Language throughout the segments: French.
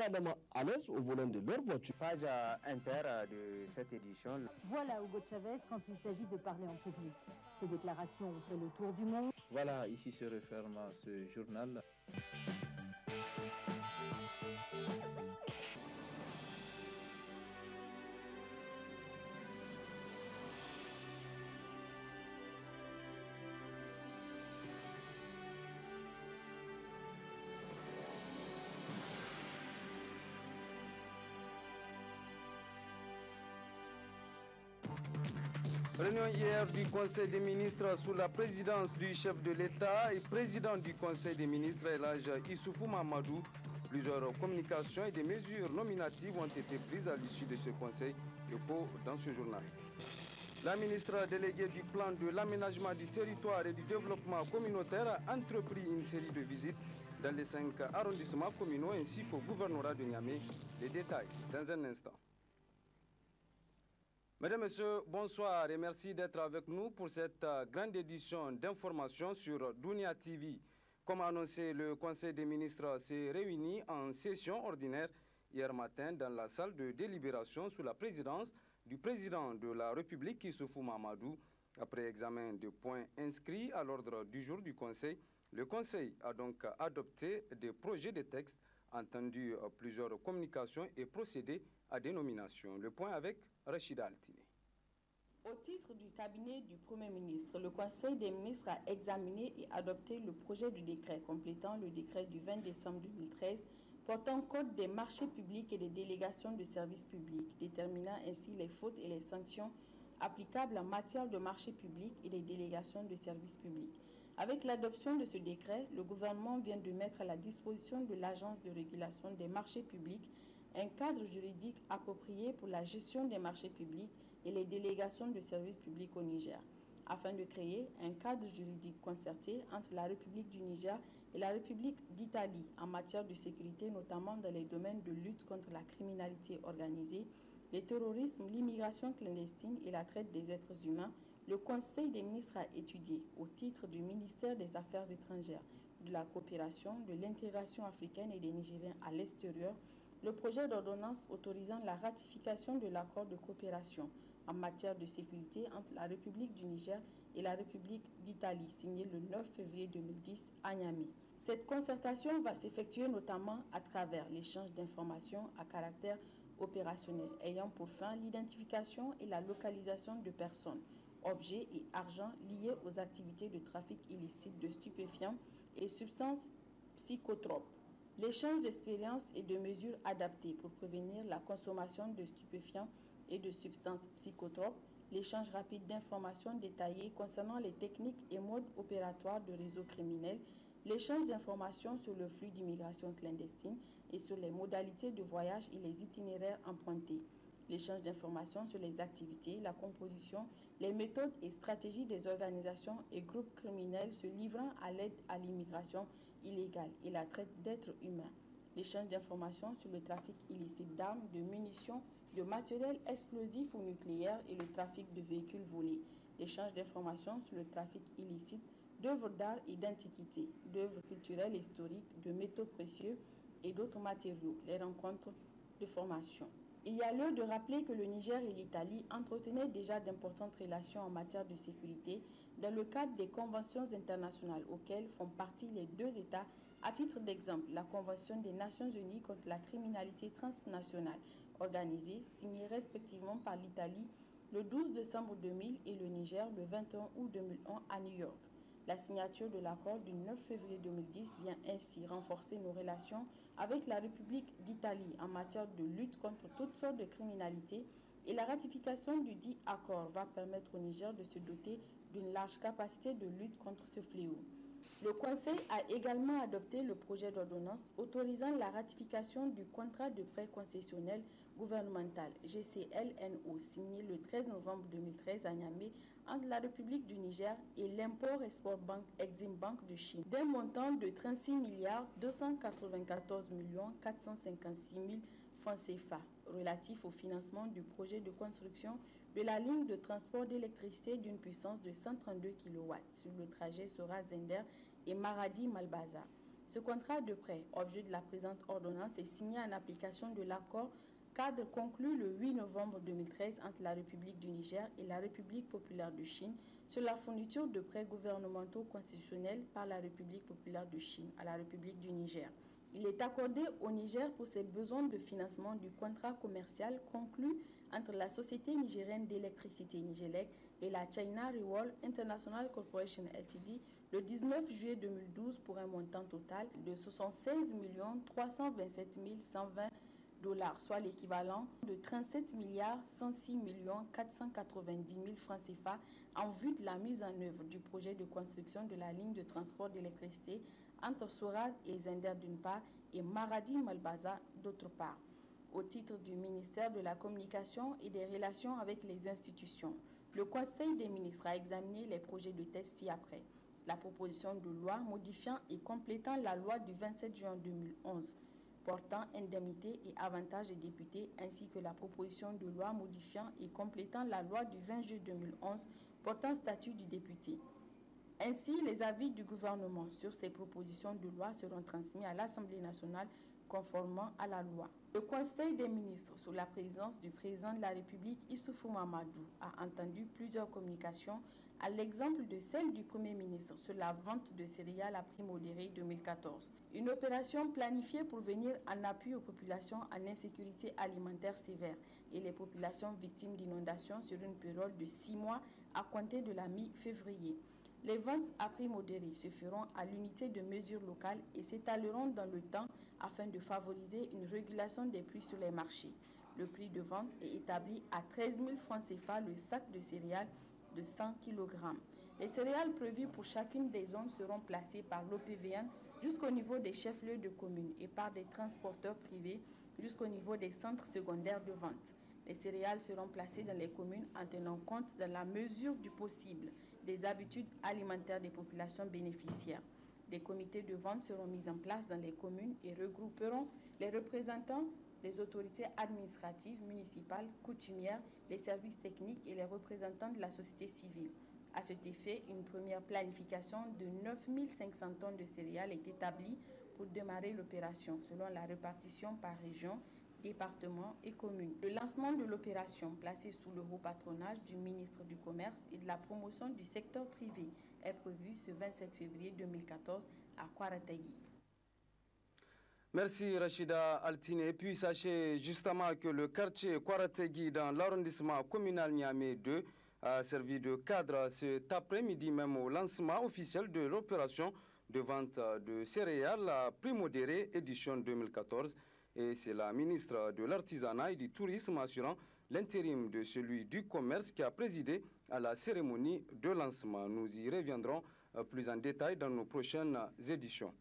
Adama à l'aise au volant de leur voiture. Page inter de cette édition. Voilà Hugo Chavez quand il s'agit de parler en public. Ses déclarations ont fait le tour du monde. Voilà, ici se referme ce journal. Réunion hier du Conseil des ministres sous la présidence du chef de l'État et président du Conseil des ministres, Elhadji Issoufou Mahamadou. Plusieurs communications et des mesures nominatives ont été prises à l'issue de ce conseil. Écho dans ce journal. La ministre déléguée du plan de l'aménagement du territoire et du développement communautaire a entrepris une série de visites dans les 5 arrondissements communaux ainsi qu'au gouvernorat de Niamey. Les détails dans un instant. Mesdames, Messieurs, bonsoir et merci d'être avec nous pour cette grande édition d'information sur Dunia TV. Comme annoncé, le Conseil des ministres s'est réuni en session ordinaire hier matin dans la salle de délibération sous la présidence du président de la République, Issoufou Mahamadou. Après examen de points inscrits à l'ordre du jour du Conseil, le Conseil a donc adopté des projets de textes, entendu plusieurs communications et procédé à des nominations. Le point avec Rachida Altine. Au titre du cabinet du Premier ministre, le Conseil des ministres a examiné et adopté le projet de décret complétant le décret du 20 décembre 2013 portant code des marchés publics et des délégations de services publics, déterminant ainsi les fautes et les sanctions applicables en matière de marchés publics et des délégations de services publics. Avec l'adoption de ce décret, le gouvernement vient de mettre à la disposition de l'Agence de régulation des marchés publics un cadre juridique approprié pour la gestion des marchés publics et les délégations de services publics au Niger, afin de créer un cadre juridique concerté entre la République du Niger et la République d'Italie en matière de sécurité, notamment dans les domaines de lutte contre la criminalité organisée, le terrorisme, l'immigration clandestine et la traite des êtres humains. Le Conseil des ministres a étudié, au titre du ministère des Affaires étrangères, de la coopération, de l'intégration africaine et des Nigériens à l'extérieur, le projet d'ordonnance autorisant la ratification de l'accord de coopération en matière de sécurité entre la République du Niger et la République d'Italie, signé le 9 février 2010 à Niamey. Cette concertation va s'effectuer notamment à travers l'échange d'informations à caractère opérationnel, ayant pour fin l'identification et la localisation de personnes, objets et argent liés aux activités de trafic illicite de stupéfiants et substances psychotropes. L'échange d'expériences et de mesures adaptées pour prévenir la consommation de stupéfiants et de substances psychotropes, l'échange rapide d'informations détaillées concernant les techniques et modes opératoires de réseaux criminels, l'échange d'informations sur le flux d'immigration clandestine et sur les modalités de voyage et les itinéraires empruntés, l'échange d'informations sur les activités, la composition, les méthodes et stratégies des organisations et groupes criminels se livrant à l'aide à l'immigration illégale et la traite d'êtres humains, l'échange d'informations sur le trafic illicite d'armes, de munitions, de matériel explosif ou nucléaire et le trafic de véhicules volés, l'échange d'informations sur le trafic illicite d'œuvres d'art et d'antiquités, d'œuvres culturelles et historiques, de métaux précieux et d'autres matériaux, les rencontres de formation. Il y a lieu de rappeler que le Niger et l'Italie entretenaient déjà d'importantes relations en matière de sécurité dans le cadre des conventions internationales auxquelles font partie les deux États. À titre d'exemple, la Convention des Nations Unies contre la criminalité transnationale organisée, signée respectivement par l'Italie le 12 décembre 2000 et le Niger le 21 août 2001 à New York. La signature de l'accord du 9 février 2010 vient ainsi renforcer nos relations avec la République d'Italie en matière de lutte contre toutes sortes de criminalité et la ratification du dit accord va permettre au Niger de se doter d'une large capacité de lutte contre ce fléau. Le Conseil a également adopté le projet d'ordonnance autorisant la ratification du contrat de prêt concessionnel gouvernemental GCLNO signé le 13 novembre 2013 à Niamey entre la République du Niger et l'Import-Export Bank Exim Bank de Chine d'un montant de 36 294 456 000 francs CFA relatif au financement du projet de construction de la ligne de transport d'électricité d'une puissance de 132 kW sur le trajet Sora-Zender et Maradi-Malbaza. Ce contrat de prêt, objet de la présente ordonnance, est signé en application de l'accord cadre conclu le 8 novembre 2013 entre la République du Niger et la République populaire de Chine sur la fourniture de prêts gouvernementaux constitutionnels par la République populaire de Chine à la République du Niger. Il est accordé au Niger pour ses besoins de financement du contrat commercial conclu entre la Société nigérienne d'électricité Nigélec et la China Rewall International Corporation Ltd. Le 19 juillet 2012 pour un montant total de 76 327 120 $, soit l'équivalent de 37 106 490 000 francs CFA en vue de la mise en œuvre du projet de construction de la ligne de transport d'électricité entre Soraz et Zender d'une part et Maradi-Malbaza d'autre part, au titre du ministère de la Communication et des Relations avec les institutions. Le Conseil des ministres a examiné les projets de texte ci-après. La proposition de loi modifiant et complétant la loi du 27 juin 2011 portant indemnités et avantages des députés, ainsi que la proposition de loi modifiant et complétant la loi du 20 juillet 2011 portant statut du député. Ainsi, les avis du gouvernement sur ces propositions de loi seront transmis à l'Assemblée nationale conformément à la loi. Le Conseil des ministres, sous la présidence du président de la République, Issoufou Mahamadou, a entendu plusieurs communications, à l'exemple de celle du Premier ministre sur la vente de céréales à prix modéré 2014. Une opération planifiée pour venir en appui aux populations en insécurité alimentaire sévère et les populations victimes d'inondations sur une période de 6 mois à compter de la mi-février. Les ventes à prix modéré se feront à l'unité de mesure locale et s'étaleront dans le temps afin de favoriser une régulation des prix sur les marchés. Le prix de vente est établi à 13 000 francs CFA le sac de céréales de 100 kg. Les céréales prévues pour chacune des zones seront placées par l'OPVN jusqu'au niveau des chefs-lieux de communes et par des transporteurs privés jusqu'au niveau des centres secondaires de vente. Les céréales seront placées dans les communes en tenant compte, dans la mesure du possible, des habitudes alimentaires des populations bénéficiaires. Des comités de vente seront mis en place dans les communes et regrouperont les représentants des autorités administratives, municipales, coutumières, les services techniques et les représentants de la société civile. À cet effet, une première planification de 9 500 tonnes de céréales est établie pour démarrer l'opération selon la répartition par région, département et commune. Le lancement de l'opération, placé sous le haut patronage du ministre du Commerce et de la promotion du secteur privé, est prévu ce 27 février 2014 à Kwaratagui. Merci Rachida Altine. Et puis sachez justement que le quartier Kwaratagui dans l'arrondissement communal Niamey 2 a servi de cadre cet après-midi même au lancement officiel de l'opération de vente de céréales à prix modéré édition 2014. Et c'est la ministre de l'Artisanat et du Tourisme assurant l'intérim de celui du Commerce qui a présidé à la cérémonie de lancement. Nous y reviendrons plus en détail dans nos prochaines éditions.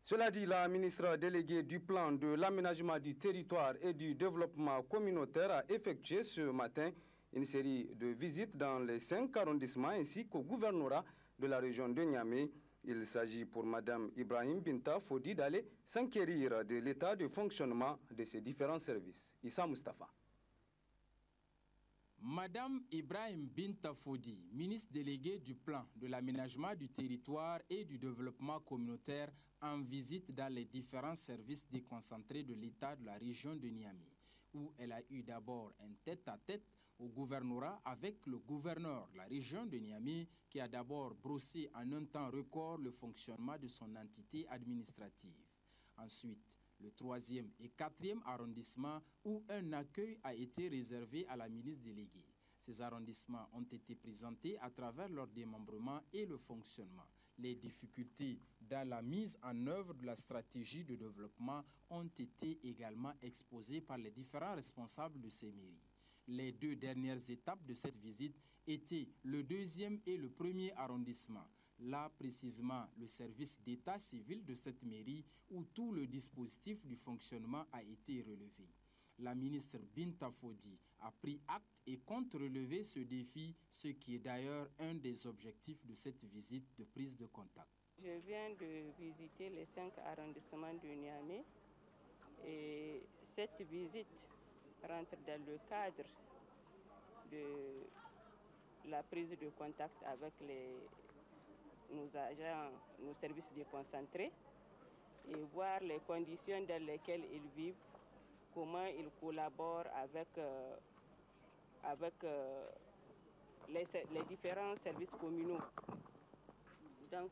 Cela dit, la ministre déléguée du plan de l'aménagement du territoire et du développement communautaire a effectué ce matin une série de visites dans les 5 arrondissements ainsi qu'au gouvernorat de la région de Niamey. Il s'agit pour Mme Ibrahim Binta Fodi d'aller s'enquérir de l'état de fonctionnement de ces différents services. Issa Mustafa. Madame Ibrahim Binta Fodi, ministre déléguée du plan de l'aménagement du territoire et du développement communautaire, en visite dans les différents services déconcentrés de l'État de la région de Niamey, où elle a eu d'abord un tête-à-tête au gouvernorat avec le gouverneur de la région de Niamey, qui a d'abord brossé en un temps record le fonctionnement de son entité administrative. Ensuite, le 3e et 4e arrondissement, où un accueil a été réservé à la ministre déléguée. Ces arrondissements ont été présentés à travers leur démembrement et le fonctionnement. Les difficultés dans la mise en œuvre de la stratégie de développement ont été également exposées par les différents responsables de ces mairies. Les 2 dernières étapes de cette visite étaient le 2e et le 1er arrondissement. Là, précisément, le service d'état civil de cette mairie où tout le dispositif du fonctionnement a été relevé. La ministre Binta Fodi a pris acte et compte relever ce défi, ce qui est d'ailleurs un des objectifs de cette visite de prise de contact. Je viens de visiter les 5 arrondissements de Niamey et cette visite rentre dans le cadre de la prise de contact avec les nos agents, nos services déconcentrés et voir les conditions dans lesquelles ils vivent, comment ils collaborent avec les différents services communaux. Donc,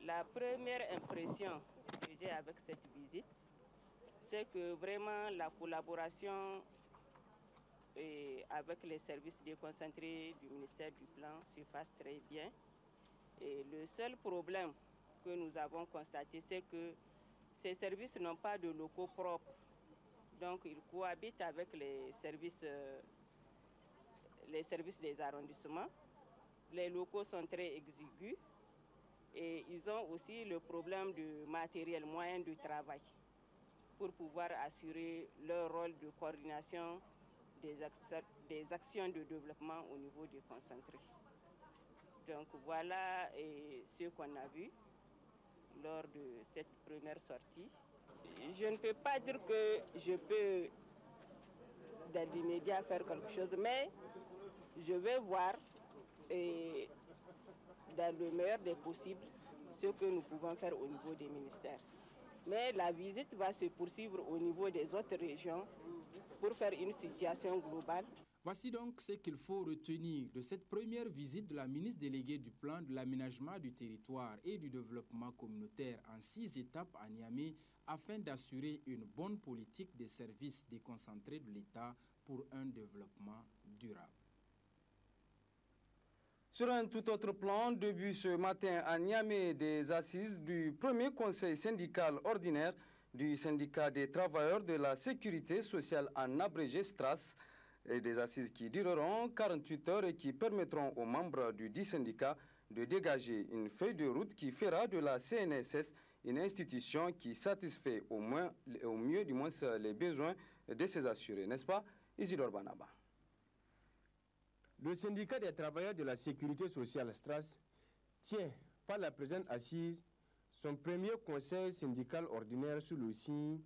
la première impression que j'ai avec cette visite, c'est que vraiment la collaboration avec les services déconcentrés du ministère du Plan se passe très bien. Et le seul problème que nous avons constaté, c'est que ces services n'ont pas de locaux propres. Donc, ils cohabitent avec les services des arrondissements. Les locaux sont très exigus et ils ont aussi le problème du matériel, moyen de travail, pour pouvoir assurer leur rôle de coordination des actions de développement au niveau du concentré. Donc voilà ce qu'on a vu lors de cette première sortie. Je ne peux pas dire que je peux dans l'immédiat faire quelque chose, mais je vais voir dans le meilleur des possibles ce que nous pouvons faire au niveau des ministères. Mais la visite va se poursuivre au niveau des autres régions pour faire une situation globale. Voici donc ce qu'il faut retenir de cette première visite de la ministre déléguée du Plan de l'aménagement du territoire et du développement communautaire en 6 étapes à Niamey afin d'assurer une bonne politique des services déconcentrés de l'État pour un développement durable. Sur un tout autre plan, début ce matin à Niamey, des assises du premier conseil syndical ordinaire du syndicat des travailleurs de la sécurité sociale en abrégé STRAS, et des assises qui dureront 48 heures et qui permettront aux membres du dit syndicat de dégager une feuille de route qui fera de la CNSS une institution qui satisfait au mieux du moins les besoins de ses assurés, n'est-ce pas, Isidore Banaba? Le syndicat des travailleurs de la sécurité sociale STRAS tient, par la présente assise, son premier conseil syndical ordinaire sous le signe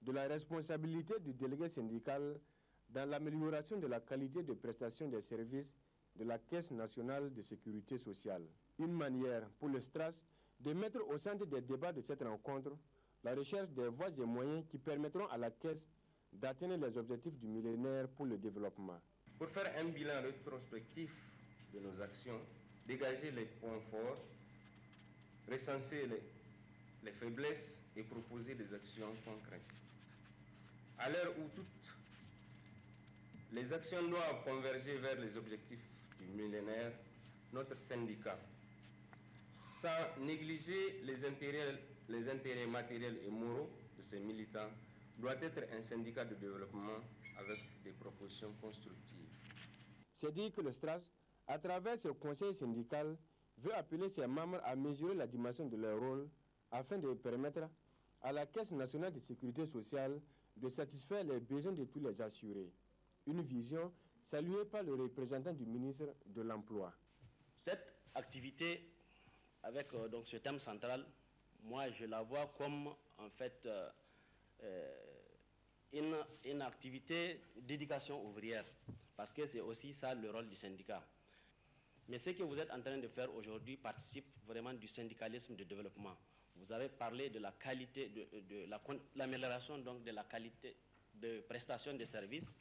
de la responsabilité du délégué syndical dans l'amélioration de la qualité de prestation des services de la Caisse nationale de sécurité sociale. Une manière pour le STRAS de mettre au centre des débats de cette rencontre la recherche des voies et moyens qui permettront à la Caisse d'atteindre les objectifs du millénaire pour le développement. Pour faire un bilan rétrospectif de nos actions, dégager les points forts, recenser les faiblesses et proposer des actions concrètes. À l'heure où toutes les actions doivent converger vers les objectifs du millénaire, notre syndicat, sans négliger les intérêts matériels et moraux de ses militants, doit être un syndicat de développement avec des propositions constructives. C'est dire que le STRAS, à travers ce conseil syndical, veut appeler ses membres à mesurer la dimension de leur rôle afin de permettre à la Caisse nationale de sécurité sociale de satisfaire les besoins de tous les assurés. Une vision saluée par le représentant du ministre de l'Emploi. Cette activité, avec donc ce thème central, moi je la vois comme en fait une activité d'éducation ouvrière, parce que c'est aussi ça le rôle du syndicat. Mais ce que vous êtes en train de faire aujourd'hui participe vraiment du syndicalisme de développement. Vous avez parlé de la qualité, de l'amélioration donc de la qualité de prestation des services.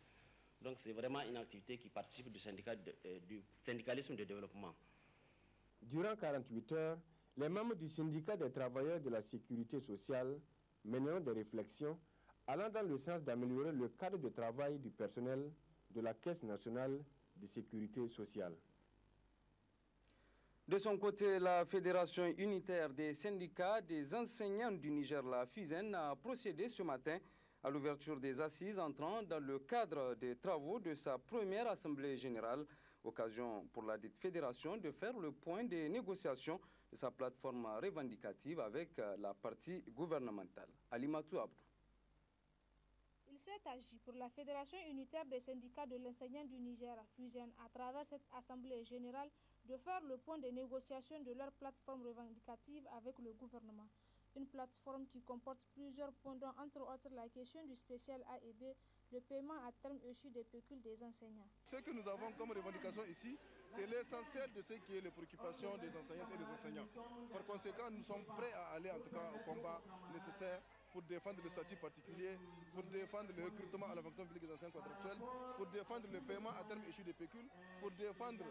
Donc c'est vraiment une activité qui participe du syndicalisme de développement. Durant 48 heures, les membres du syndicat des travailleurs de la sécurité sociale mèneront des réflexions allant dans le sens d'améliorer le cadre de travail du personnel de la Caisse nationale de sécurité sociale. De son côté, la Fédération unitaire des syndicats des enseignants du Niger, la FUSEN, a procédé ce matin à l'ouverture des assises entrant dans le cadre des travaux de sa première assemblée générale, occasion pour la dite fédération de faire le point des négociations de sa plateforme revendicative avec la partie gouvernementale. Alimatou Abdou. Il s'est agi pour la Fédération unitaire des syndicats de l'enseignant du Niger, FUSEN, à travers cette assemblée générale, de faire le point des négociations de leur plateforme revendicative avec le gouvernement. Une plateforme qui comporte plusieurs points, dont entre autres la question du spécial A et B, le paiement à terme échu des pécules des enseignants. Ce que nous avons comme revendication ici, C'est l'essentiel de ce qui est les préoccupations des enseignantes et des enseignants. Par conséquent, nous sommes prêts à aller en tout cas au combat nécessaire pour défendre le statut particulier, pour défendre le recrutement à la fonction publique des enseignants contractuels, pour défendre le paiement à terme échu des pécules, pour défendre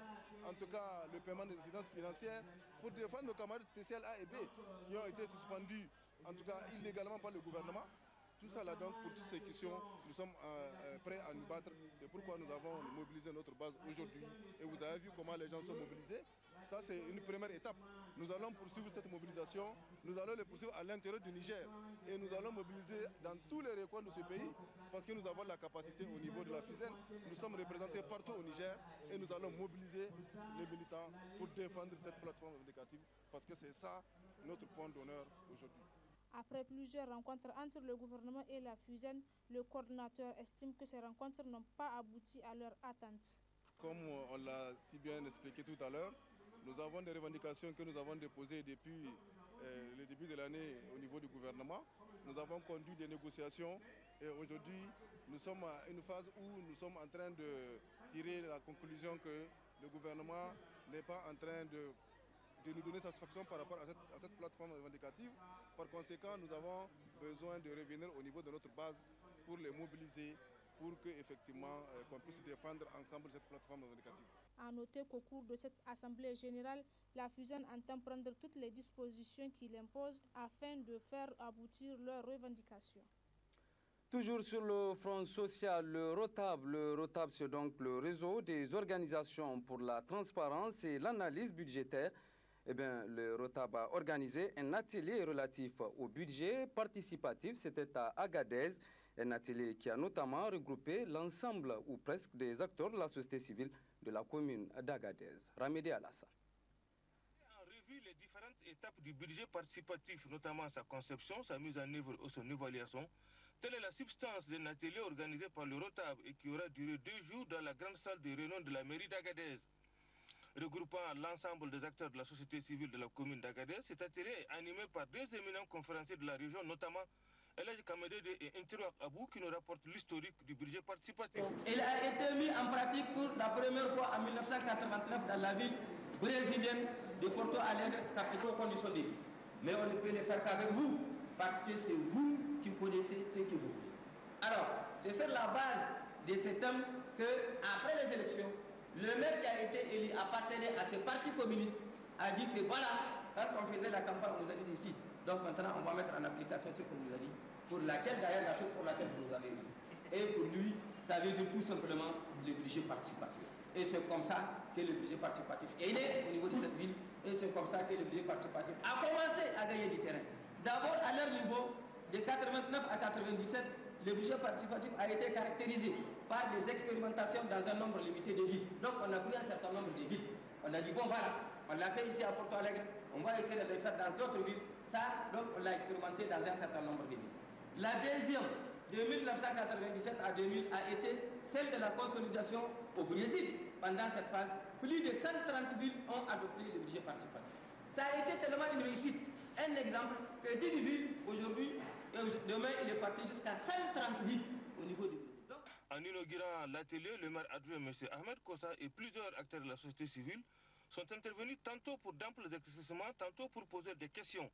en tout cas le paiement des incidences financières, pour défendre nos camarades spéciales A et B qui ont été suspendus en tout cas illégalement par le gouvernement. Tout ça là donc, pour toutes ces questions, nous sommes prêts à nous battre. C'est pourquoi nous avons mobilisé notre base aujourd'hui. Et vous avez vu comment les gens sont mobilisés. Ça, c'est une première étape. Nous allons poursuivre cette mobilisation. Nous allons le poursuivre à l'intérieur du Niger. Et nous allons mobiliser dans tous les recoins de ce pays parce que nous avons la capacité au niveau de la FUSEN. Nous sommes représentés partout au Niger et nous allons mobiliser les militants pour défendre cette plateforme revendicative parce que c'est ça notre point d'honneur aujourd'hui. Après plusieurs rencontres entre le gouvernement et la FUSEN, le coordinateur estime que ces rencontres n'ont pas abouti à leur attente. Comme on l'a si bien expliqué tout à l'heure, nous avons des revendications que nous avons déposées depuis le début de l'année au niveau du gouvernement. Nous avons conduit des négociations et aujourd'hui nous sommes à une phase où nous sommes en train de tirer la conclusion que le gouvernement n'est pas en train de nous donner satisfaction par rapport à cette plateforme revendicative. Par conséquent, nous avons besoin de revenir au niveau de notre base pour les mobiliser, pour qu'effectivement qu'on puisse défendre ensemble cette plateforme revendicative. À noter qu'au cours de cette assemblée générale, la FUSEN entend prendre toutes les dispositions qu'il impose afin de faire aboutir leurs revendications. Toujours sur le front social, le ROTAB, c'est donc le réseau des organisations pour la transparence et l'analyse budgétaire. Eh bien, le ROTAB a organisé un atelier relatif au budget participatif. C'était à Agadez, un atelier qui a notamment regroupé l'ensemble ou presque des acteurs de la société civile de la commune d'Agadez. Ramédé Alassane. En revue les différentes étapes du budget participatif, notamment sa conception, sa mise en œuvre ou son évaluation. Telle est la substance d'un atelier organisé par le ROTAB et qui aura duré 2 jours dans la grande salle de réunion de la mairie d'Agadez. Regroupant l'ensemble des acteurs de la société civile de la commune d'Agadez, cet atelier est animé par 2 éminents conférenciers de la région, notamment Elhadji Kamedede et Intirouak Abou, qui nous rapportent l'historique du budget participatif. Il a été mis en pratique pour la première fois en 1989 dans la ville brésilienne de Porto Alegre, capitale conditionnée. Mais on ne peut le faire qu'avec vous, parce que c'est vous qui connaissez ce que vous voulez. Alors, c'est sur la base de ce thème qu'après les élections, le maire qui a été élu appartenait à ce parti communiste, a dit que voilà, quand on faisait la campagne, on nous a dit ici. Donc maintenant, on va mettre en application ce qu'on nous a dit, pour laquelle d'ailleurs la chose pour laquelle vous nous avez dit. Et pour lui, ça veut dire tout simplement le budget participatif. Et c'est comme ça que le budget participatif est né au niveau de cette ville, et c'est comme ça que le budget participatif a commencé à gagner du terrain. D'abord, à leur niveau, de 89 à 97, le budget participatif a été caractérisé par des expérimentations dans un nombre limité de villes. Donc on a pris un certain nombre de villes. On a dit bon voilà, on l'a fait ici à Porto Alegre, on va essayer de le faire dans d'autres villes. Ça, donc on l'a expérimenté dans un certain nombre de villes. La deuxième, de 1997 à 2000, a été celle de la consolidation au Brésil. Pendant cette phase, plus de 130 villes ont adopté le budget participatif. Ça a été tellement une réussite. Un exemple, que 10 villes aujourd'hui, demain il est parti jusqu'à 130 villes au niveau du Brésil. En inaugurant l'atelier, le maire adjoint M. Ahmed Kossa et plusieurs acteurs de la société civile sont intervenus tantôt pour d'amples éclaircissements, tantôt pour poser des questions.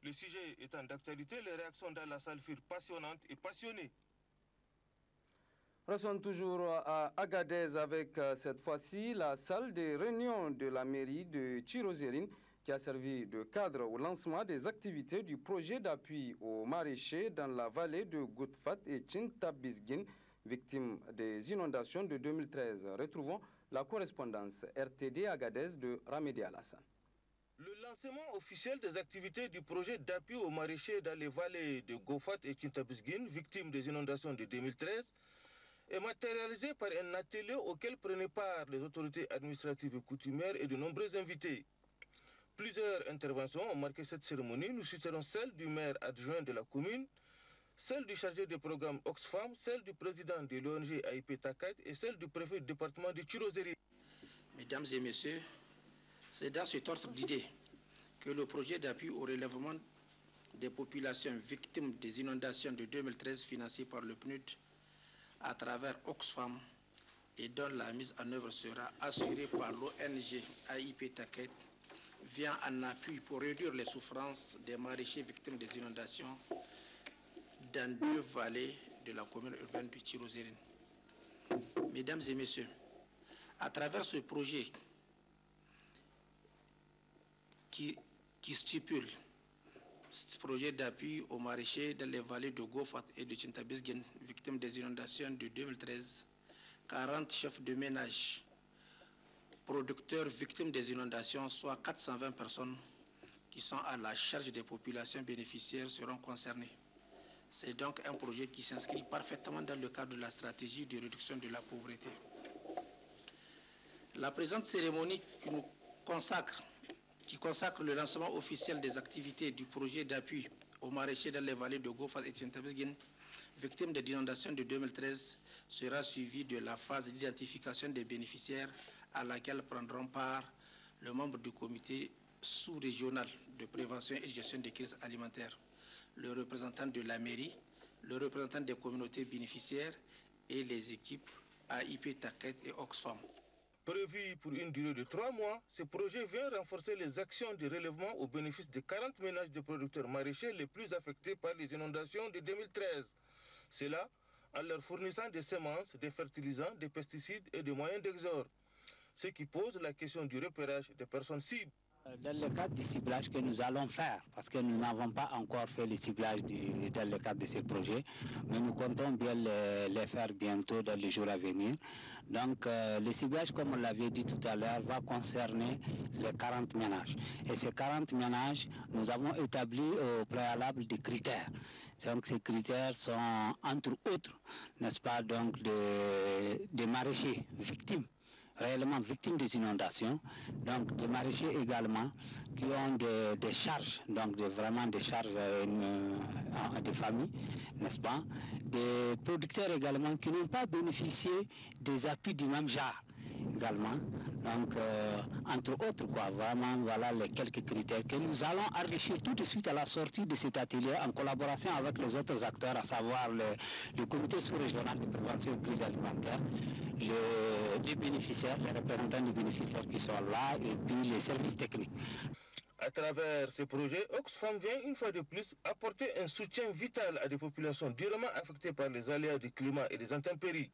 Le sujet étant d'actualité, les réactions dans la salle furent passionnantes et passionnées. Restons toujours à Agadez avec cette fois-ci la salle des réunions de la mairie de Chirozérine qui a servi de cadre au lancement des activités du projet d'appui aux maraîchers dans la vallée de Goutfat et Tchintabizguine, victimes des inondations de 2013. Retrouvons la correspondance RTD Agadez de Ramédé Alassane. Le lancement officiel des activités du projet d'appui aux maraîchers dans les vallées de Goufat et Tchintabizguine, victimes des inondations de 2013, est matérialisé par un atelier auquel prenaient part les autorités administratives et coutumières et de nombreux invités. Plusieurs interventions ont marqué cette cérémonie. Nous citerons celle du maire adjoint de la commune, celle du chargé de programme Oxfam, celle du président de l'ONG AIP Takat et celle du préfet du département de Chirozérine. Mesdames et messieurs, c'est dans cet ordre d'idées que le projet d'appui au relèvement des populations victimes des inondations de 2013 financé par le PNUD à travers Oxfam et dont la mise en œuvre sera assurée par l'ONG AIP Taquet, vient en appui pour réduire les souffrances des maraîchers victimes des inondations dans 2 vallées de la commune urbaine de Tirozérine. Mesdames et messieurs, à travers ce projet qui stipule ce projet d'appui aux maraîchers dans les vallées de Gofat et de Tintabisguine, victimes des inondations de 2013, 40 chefs de ménage producteurs victimes des inondations, soit 420 personnes qui sont à la charge des populations bénéficiaires seront concernées. C'est donc un projet qui s'inscrit parfaitement dans le cadre de la stratégie de réduction de la pauvreté. La présente cérémonie qui consacre le lancement officiel des activités du projet d'appui aux maraîchers dans les vallées de Gofat et Tintabisguine, victimes des inondations de 2013, sera suivie de la phase d'identification des bénéficiaires à laquelle prendront part le membre du comité sous-régional de prévention et de gestion des crises alimentaires, le représentant de la mairie, le représentant des communautés bénéficiaires et les équipes AIP Taquet et Oxfam. Prévu pour une durée de 3 mois, ce projet vient renforcer les actions de relèvement au bénéfice des 40 ménages de producteurs maraîchers les plus affectés par les inondations de 2013. Cela en leur fournissant des semences, des fertilisants, des pesticides et des moyens d'exor. Ce qui pose la question du repérage des personnes cibles. Dans le cadre du ciblage que nous allons faire, parce que nous n'avons pas encore fait le ciblage dans le cadre de ces projets, mais nous comptons bien les faire bientôt dans les jours à venir. Donc le ciblage, comme on l'avait dit tout à l'heure, va concerner les 40 ménages. Et ces 40 ménages, nous avons établi au préalable des critères. Donc ces critères sont entre autres, n'est-ce pas, donc des maraîchers victimes, réellement victimes des inondations, donc des maraîchers également qui ont des charges, donc vraiment des charges de famille, n'est-ce pas, des producteurs également qui n'ont pas bénéficié des appuis du même genre également, donc entre autres quoi, vraiment voilà les quelques critères que nous allons enrichir tout de suite à la sortie de cet atelier en collaboration avec les autres acteurs, à savoir le comité sous-régional de prévention des crises alimentaires, les bénéficiaires, les représentants des bénéficiaires qui sont là et puis les services techniques. À travers ces projets, Oxfam vient une fois de plus apporter un soutien vital à des populations durement affectées par les aléas du climat et des intempéries.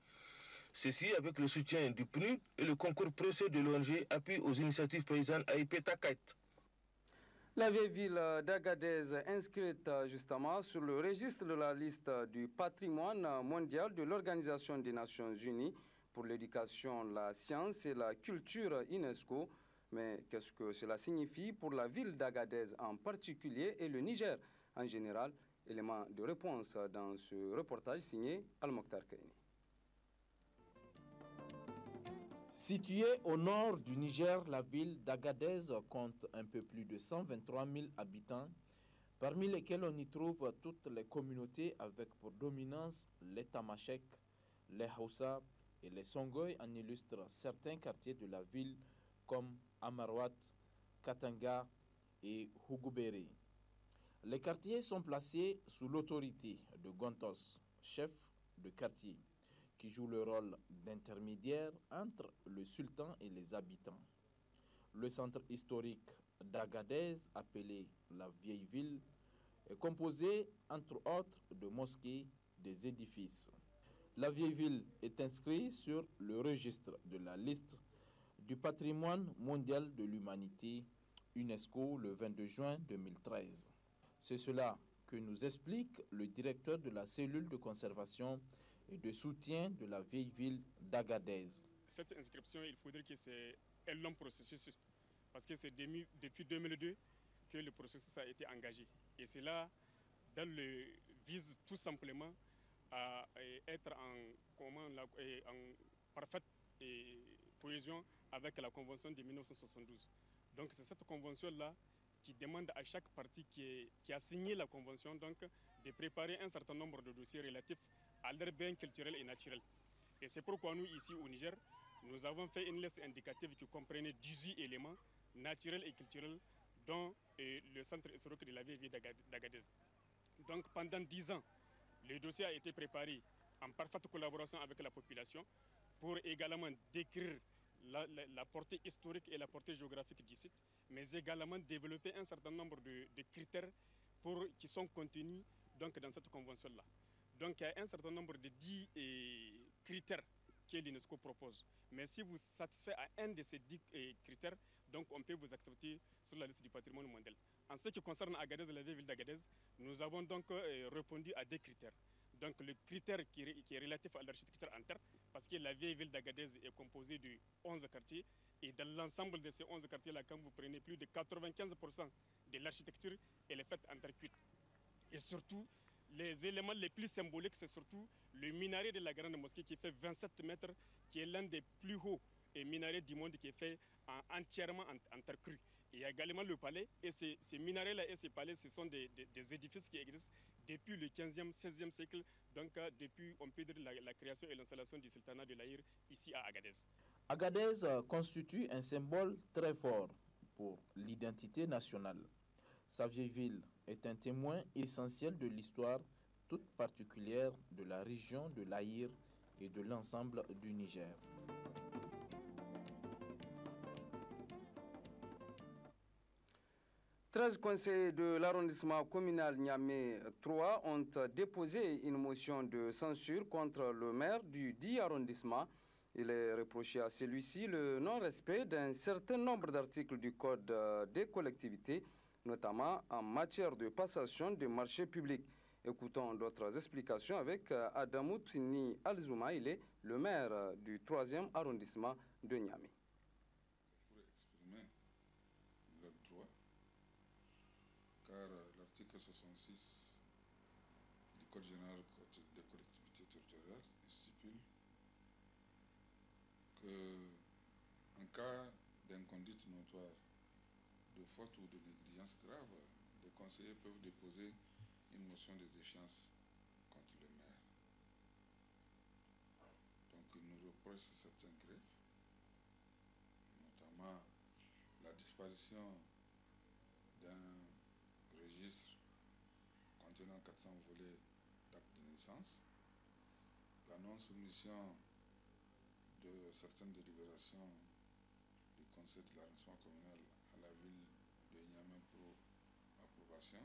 Ceci avec le soutien du PNUD et le concours précieux de l'ONG Appui aux initiatives paysannes AIP Taquet. La vieille ville d'Agadez, inscrite justement sur le registre de la liste du patrimoine mondial de l'Organisation des Nations Unies pour l'éducation, la science et la culture UNESCO. Mais qu'est-ce que cela signifie pour la ville d'Agadez en particulier et le Niger en général? Élément de réponse dans ce reportage signé Al-Mokhtar Kaini. Située au nord du Niger, la ville d'Agadez compte un peu plus de 123 000 habitants, parmi lesquels on y trouve toutes les communautés avec pour dominance les Tamashek, les Hausa et les Songoï, en illustrent certains quartiers de la ville comme Amarwat, Katanga et Hougoubéré. Les quartiers sont placés sous l'autorité de Gontos, chef de quartier, qui joue le rôle d'intermédiaire entre le sultan et les habitants. Le centre historique d'Agadez, appelé la Vieille Ville, est composé entre autres de mosquées, des édifices. La Vieille Ville est inscrite sur le registre de la liste du patrimoine mondial de l'humanité UNESCO le 22 juin 2013. C'est cela que nous explique le directeur de la cellule de conservation et de soutien de la vieille ville d'Agadez. Cette inscription, il faudrait que c'est un long processus, parce que c'est depuis 2002 que le processus a été engagé. Et cela vise tout simplement à être en parfaite cohésion avec la Convention de 1972. Donc c'est cette convention-là qui demande à chaque partie qui a signé la Convention donc, de préparer un certain nombre de dossiers relatifs à leurs biens culturels et naturels. Et c'est pourquoi nous, ici au Niger, nous avons fait une liste indicative qui comprenait 18 éléments naturels et culturels, dont le centre historique de la vieille ville d'Agadez. Donc pendant 10 ans, le dossier a été préparé en parfaite collaboration avec la population pour également décrire la portée historique et la portée géographique du site, mais également développer un certain nombre de critères qui sont contenus donc, dans cette convention-là. Donc il y a un certain nombre de 10 critères que l'UNESCO propose. Mais si vous satisfaites à un de ces 10 critères, donc on peut vous accepter sur la liste du patrimoine mondial. En ce qui concerne Agadez, la vieille ville d'Agadez, nous avons donc répondu à 2 critères. Donc le critère qui est relatif à l'architecture interne, parce que la vieille ville d'Agadez est composée de 11 quartiers, et dans l'ensemble de ces 11 quartiers-là, quand vous prenez plus de 95% de l'architecture, elle est faite en terre cuite. Et surtout, les éléments les plus symboliques, c'est surtout le minaret de la grande mosquée qui fait 27 mètres, qui est l'un des plus hauts minarets du monde, qui est fait entièrement en terre crue. Il y a également le palais, et ces minarets-là et ces palais, ce sont des édifices qui existent depuis le 15e, 16e siècle, donc depuis, on peut dire, la création et l'installation du sultanat de l'Aïr ici à Agadez. Agadez constitue un symbole très fort pour l'identité nationale. Sa vieille ville est un témoin essentiel de l'histoire toute particulière de la région de l'Aïr et de l'ensemble du Niger. « 13 conseillers de l'arrondissement communal Niamey 3 ont déposé une motion de censure contre le maire du dit arrondissement. Il est reproché à celui-ci le non-respect d'un certain nombre d'articles du Code des collectivités, notamment en matière de passation de marchés publics. Écoutons d'autres explications avec Adamou Tini Alzouma. Il est le maire du 3e arrondissement de Niamey. Car l'article 66 du Code général des collectivités territoriales stipule qu'en cas d'inconduite notoire, de faute ou de négligence grave, les conseillers peuvent déposer une motion de défiance contre le maire. Donc ils nous reprochent certains greffes, notamment la disparition d'un registre contenant 400 volets d'actes de naissance, la non-soumission de certaines délibérations du conseil de l'arrondissement communal à la ville de Niamey pour approbation,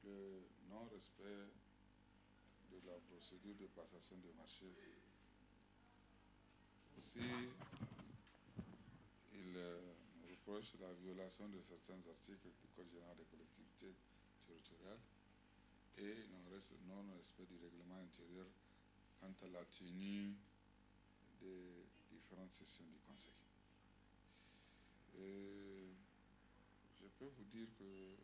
le non-respect de la procédure de passation de marché. Aussi, il reproche la violation de certains articles du Code général des collectivités territoriales et non-respect du règlement intérieur quant à la tenue des différentes sessions du Conseil. Je peux vous dire que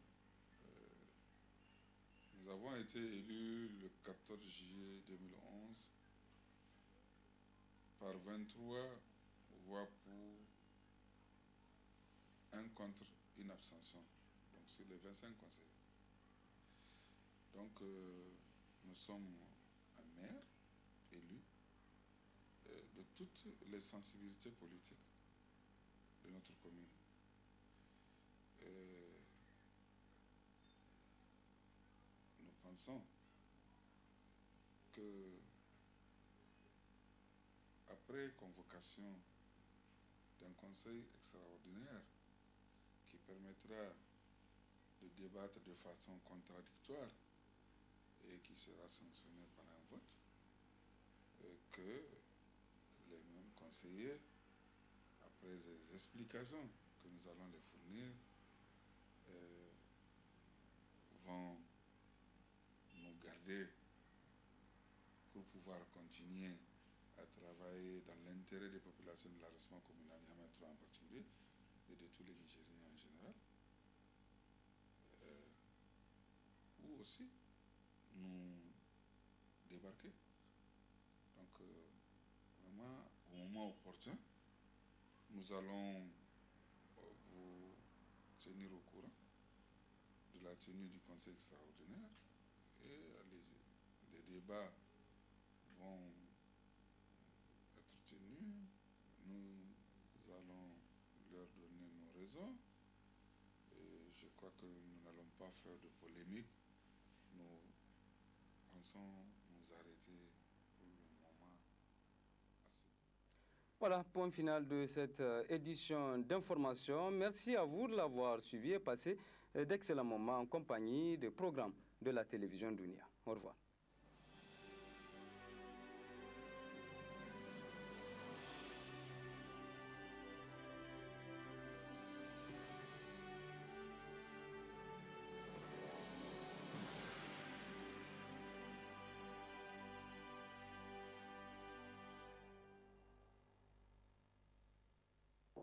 nous avons été élus le 14 juillet 2011 par 23 voix pour, 1 contre, une abstention. Donc c'est les 25 conseillers. Donc nous sommes un maire élu de toutes les sensibilités politiques de notre commune. Nous pensons que après convocation d'un conseil extraordinaire qui permettra de débattre de façon contradictoire et qui sera sanctionné par un vote, que les mêmes conseillers, après les explications que nous allons les fournir, vont nous garder pour pouvoir continuer à travailler dans l'intérêt des populations de l'arrondissement communal Niamey 3 en particulier et de tous les Nigériens en général, ou aussi nous débarquer. Donc vraiment au moment opportun, nous allons vous tenir au courant de la tenue du conseil extraordinaire et les débats vont être tenus. Nous allons leur donner nos raisons et je crois que nous n'allons pas faire de polémique. Nous pensons nous arrêter pour le moment Voilà, point final de cette édition d'information. Merci à vous de l'avoir suivi et passé d'excellents moments en compagnie des programmes de la télévision Dunia. Au revoir.